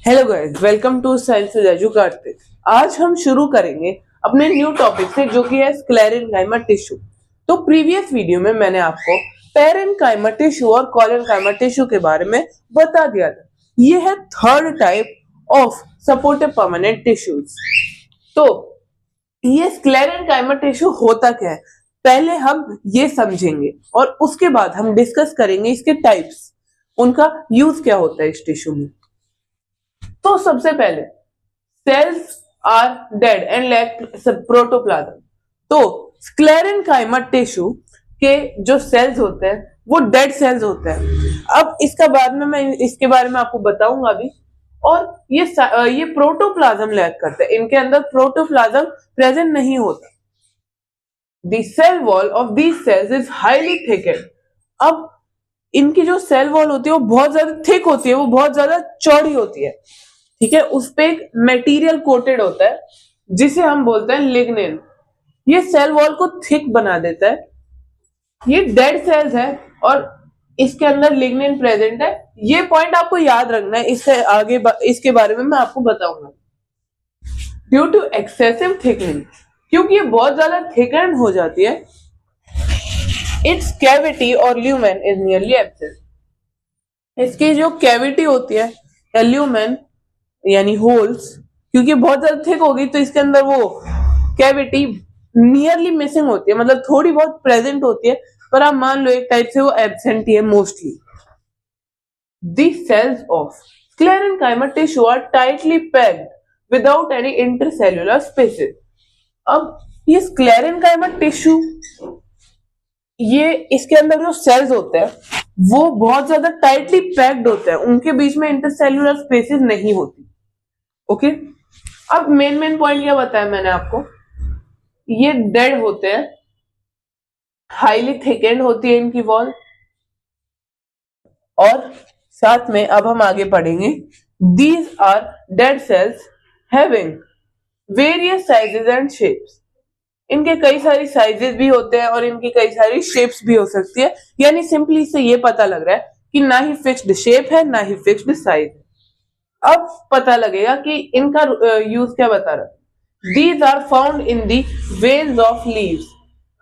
Hello guys, welcome to science with Edu Kartik. आज हम शुरू करेंगे अपने न्यू टॉपिक से जो कि है स्क्लेरेनकाइमा टिश्यू। तो प्रीवियस वीडियो में मैंने आपको पेरेनकाइमा टिश्यू और कोलेनकाइमा टिश्यू के बारे में बता दिया था। ये है third type of supportive permanent tissues. तो ये स्क्लेरेनकाइमा टिश्यू होता क्या है, पहले हम ये समझेंगे और उसके बाद हम डिस्कस करेंगे इसके टाइप्स, उनका यूज क्या होता है इस टिश्यू में। तो सबसे पहले cells are dead and lack protoplasm. तो स्क्लेरेनकाइमा टिश्यू के जो सेल्स होते हैं वो डेड सेल्स होते हैं। अब इसका बाद में मैं इसके बारे में आपको बताऊंगा अभी। और ये प्रोटोप्लाज्म लैक करते हैं, इनके अंदर प्रोटोप्लाज्म प्रेजेंट नहीं होता। The cell wall of these cells is highly thickened. अब इनकी जो सेल वॉल होती है वो बहुत ज्यादा थिक होती है, वो बहुत ज्यादा चौड़ी होती है। ठीक है, उस पे एक मटेरियल कोटेड होता है जिसे हम बोलते हैं लिग्निन। ये सेल वॉल को थिक बना देता है। ये डेड सेल्स है और इसके अंदर लिग्निन प्रेजेंट है। ये पॉइंट आपको याद रखना है, इससे आगे इसके बारे में मैं आपको बताऊंगा। ड्यू टू एक्सेसिव थिकनिंग, क्योंकि ये बहुत ज्यादा थिकन हो जाती है, इट्स कैविटी और ल्यूमेन इज नियरली एब्सेंट। इसकी जो कैविटी होती है या ल्यूमेन यानी होल्स, क्योंकि बहुत ज्यादा थिक होगी तो इसके अंदर वो कैविटी नियरली मिसिंग होती है, मतलब थोड़ी बहुत प्रेजेंट होती है, पर आप मान लो एक टाइप से वो एब्सेंट ही है mostly. The cells of sclerenchyma tissue are tightly packed without any intercellular spaces. अब ये स्क्लेरेनकाइमा टिश्यू, ये इसके अंदर जो सेल्स होते हैं वो बहुत ज्यादा टाइटली पैक्ड होते हैं, उनके बीच में इंटरसेल्युलर स्पेसेस नहीं होती। ओके, अब मेन पॉइंट क्या बताया मैंने आपको, ये डेड होते हैं, हाईली थिकेंड होती है इनकी वॉल, और साथ में अब हम आगे पढ़ेंगे these are dead cells having various sizes and shapes. इनके कई सारी साइजेस भी होते हैं और इनकी कई सारी शेप्स भी हो सकती है। यानी सिंपली से ये पता लग रहा है कि ना ही फिक्स्ड शेप है ना ही फिक्स्ड साइज है। अब पता लगेगा कि इनका यूज क्या बता रहा है। These are found in the veins of leaves,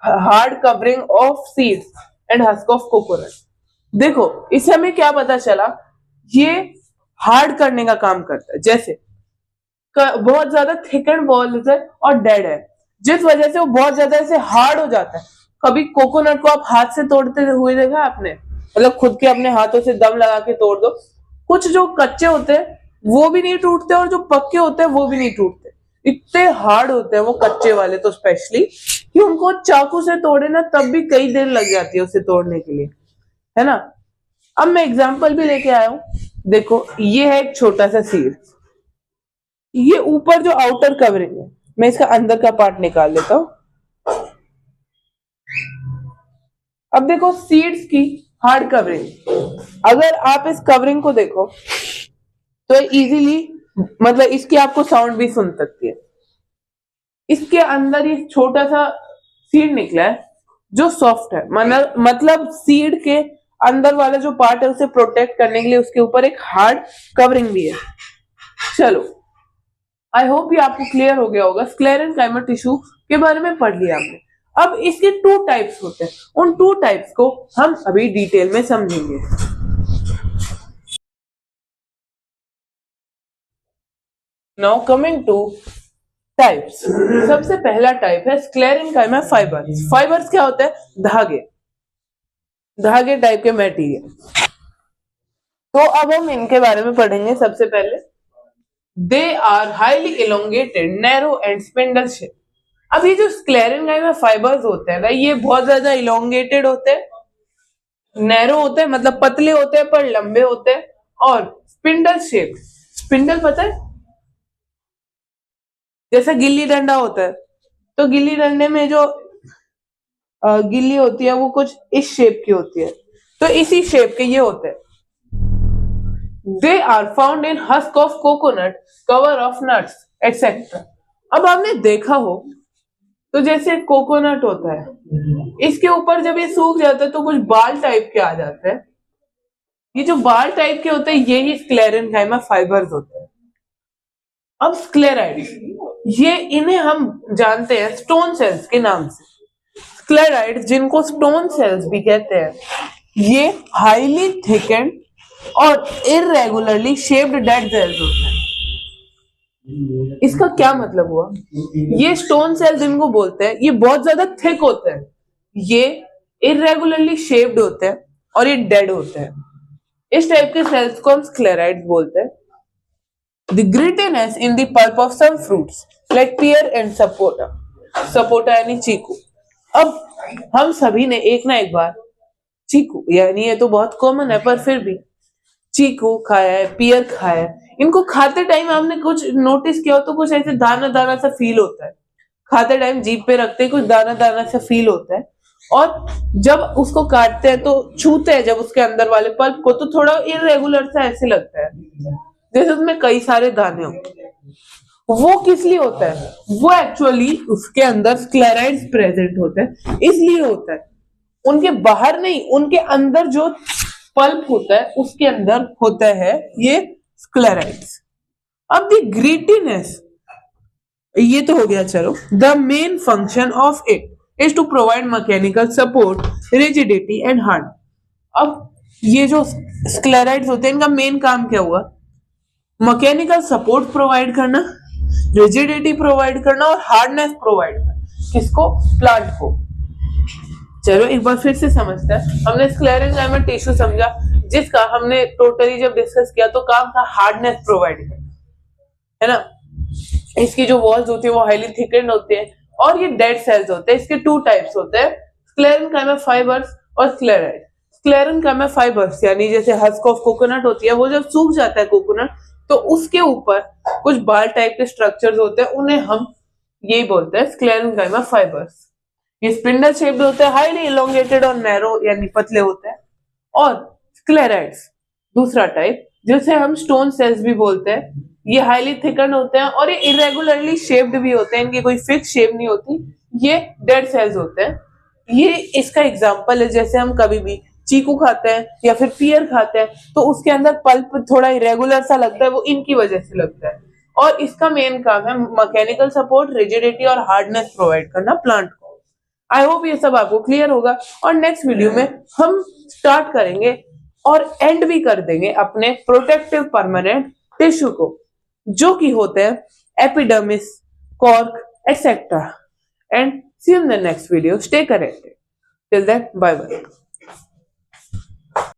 hard covering of seeds and husk of coconut. देखो, इससे हमें क्या पता चला, ये हार्ड करने का काम करता है। जैसे बहुत ज्यादा थिकन वॉल्स है और डेड है, जिस वजह से वो बहुत ज्यादा ऐसे हार्ड हो जाता है। कभी कोकोनट को आप हाथ से तोड़ते हुए देखा आपने, मतलब खुद के अपने हाथों से दम लगा के तोड़ दो, कुछ जो कच्चे होते हैं वो भी नहीं टूटते और जो पक्के होते हैं वो भी नहीं टूटते। इतने हार्ड होते हैं वो कच्चे वाले तो स्पेशली, कि उनको चाकू से तोड़े ना तब भी कई देर लग जाती है उसे तोड़ने के लिए, है ना। अब मैं एग्जाम्पल भी लेके आया हूं। देखो, ये है एक छोटा सा सीड, ये ऊपर जो आउटर कवरिंग है, मैं इसका अंदर का पार्ट निकाल लेता हूं। अब देखो सीड्स की हार्ड कवरिंग, अगर आप इस कवरिंग को देखो तो इजीली, मतलब इसकी आपको साउंड भी सुन सकती है। इसके अंदर ये छोटा सा सीड निकला है जो सॉफ्ट है, मतलब सीड के अंदर वाला जो पार्ट है उसे प्रोटेक्ट करने के लिए उसके ऊपर एक हार्ड कवरिंग भी है। चलो, आई होप ये आपको क्लियर हो गया होगा। स्क्लेरेनकाइमा टिश्यू के बारे में पढ़ लिया हमने। अब इसके टू टाइप्स होते हैं, उन टू टाइप्स को हम अभी डिटेल में समझेंगे। नाउ कमिंग टू टाइप्स, सबसे पहला टाइप है स्क्लेरेनकाइमा फाइबर्स। फाइबर्स क्या होते हैं? धागे, धागे टाइप के मटेरियल। तो अब हम इनके बारे में पढ़ेंगे। सबसे पहले, they are highly elongated, narrow and spindle shape. अब ये जो स्क्लेरेनकाइमा फाइबर्स होते हैं ना, ये बहुत ज्यादा इलोंगेटेड होते हैं, नैरो होते हैं मतलब पतले होते हैं पर लंबे होते हैं, और स्पिंडल शेप। स्पिंडल पता है, जैसे गिल्ली डंडा होता है, तो गिल्ली डंडे में जो गिल्ली होती है वो कुछ इस शेप की होती है, तो इसी शेप के ये होते हैं। They are found in husk of coconut, cover of nuts etcetera. अब आपने देखा हो तो जैसे कोकोनट होता है, इसके ऊपर जब ये सूख जाता है तो कुछ बाल टाइप के आ जाते हैं। ये जो बाल टाइप के होते हैं यही स्क्लेरेनकाइमा फाइबर्स होते हैं। अब स्क्लेराइड्स, ये इन्हें हम जानते हैं स्टोन सेल्स के नाम से। स्क्लेराइड्स जिनको स्टोन सेल्स भी कहते हैं, ये हाईली थिकेंड और इरेगुलरली शेप्ड डेड सेल्स होते हैं। इसका क्या मतलब हुआ? ये स्टोन सेल्स जिनको बोलते हैं, ये बहुत ज्यादा थिक होते हैं, ये इरेगुलरली शेप्ड होते हैं और ये डेड होते हैं। इस टाइप के सेल्स को हम स्क्लेराइड्स बोलते हैं। The grittiness in the pulp of some fruits like pear and sapota, sapota यानी चीकू। अब हम सभी ने एक ना एक बार चीकू, यानी ये तो बहुत कॉमन है पर फिर भी चीकू खाया है, पियर खाया है। इनको खाते टाइम आपने कुछ नोटिस किया हो तो कुछ ऐसे दाना दाना सा फील होता है, खाते टाइम जीभ पे रखते हैं कुछ दाना दाना सा फील होता है, और जब उसको काटते हैं तो छूते हैं जब उसके अंदर वाले पल्प को, तो थोड़ा इरेगुलर सा ऐसे लगता है जैसे उसमें कई सारे दाने हो। वो किस लिए होता है? वो एक्चुअली उसके अंदर स्क्लेराइड्स प्रेजेंट होते हैं, इसलिए होता है। उनके बाहर नहीं, उनके अंदर जो पल्प होता है उसके अंदर होता है ये स्क्लेराइड्स। अब द ग्रीटीनेस, ये तो हो गया, चलो। The main function of it is to provide mechanical support, rigidity and hard. अब ये जो स्क्लेराइड्स होते हैं इनका मेन काम क्या हुआ? मैकेनिकल सपोर्ट प्रोवाइड करना, रिजिडिटी प्रोवाइड करना और हार्डनेस प्रोवाइड करना। किसको? प्लांट को। चलो एक बार फिर से समझते हैं। हमने स्क्लेरेंकाइमा टिश्यू समझा जिसका हमने टोटली जब डिस्कस किया तो काम था हार्डनेस प्रोवाइड करना, है ना। इसकी जो वॉल्स होती है वो हाईली थिकनेड होते हैं और ये डेड सेल्स होते हैं। इसके टू टाइप्स होते हैं, स्क्लेरेंकाइमा फाइबर्स और स्क्लेराइड। स्क्लेरेंकाइमा फाइबर्स यानी जैसे हस्क ऑफ कोकोनट होती है, वो जब सूख जाता है कोकोनट तो उसके ऊपर कुछ बाल टाइप के स्ट्रक्चर्स होते हैं, उन्हें हम यही बोलते हैं स्क्लेरेंकाइमा फाइबर्स। ये स्पिंडल शेप्ड होते हैं, हाईली इलोंगेटेड और नैरो यानी पतले होते हैं। और स्क्लेराइड्स दूसरा टाइप जिसे हम स्टोन सेल्स भी बोलते हैं, ये हाईली थिकन होते हैं और ये इरेगुलरली शेप्ड भी होते हैं, इनकी कोई फिक्स शेप नहीं होती, ये डेड सेल्स होते हैं। ये इसका एग्जांपल है, जैसे हम कभी भी चीकू खाते हैं या फिर पियर खाते हैं तो उसके अंदर पल्प थोड़ा इरेगुलर सा लगता है, वो इनकी वजह से लगता है। और इसका मेन काम है मैकेनिकल सपोर्ट, रिजिडिटी और हार्डनेस प्रोवाइड करना प्लांट को। आई होप ये सब आपको क्लियर होगा और नेक्स्ट वीडियो में हम स्टार्ट करेंगे और एंड भी कर देंगे अपने प्रोटेक्टिव परमानेंट टिश्यू को, जो कि होते हैं epidermis, cork etcetera. And see you in the next video. Stay connected. Till then, bye bye.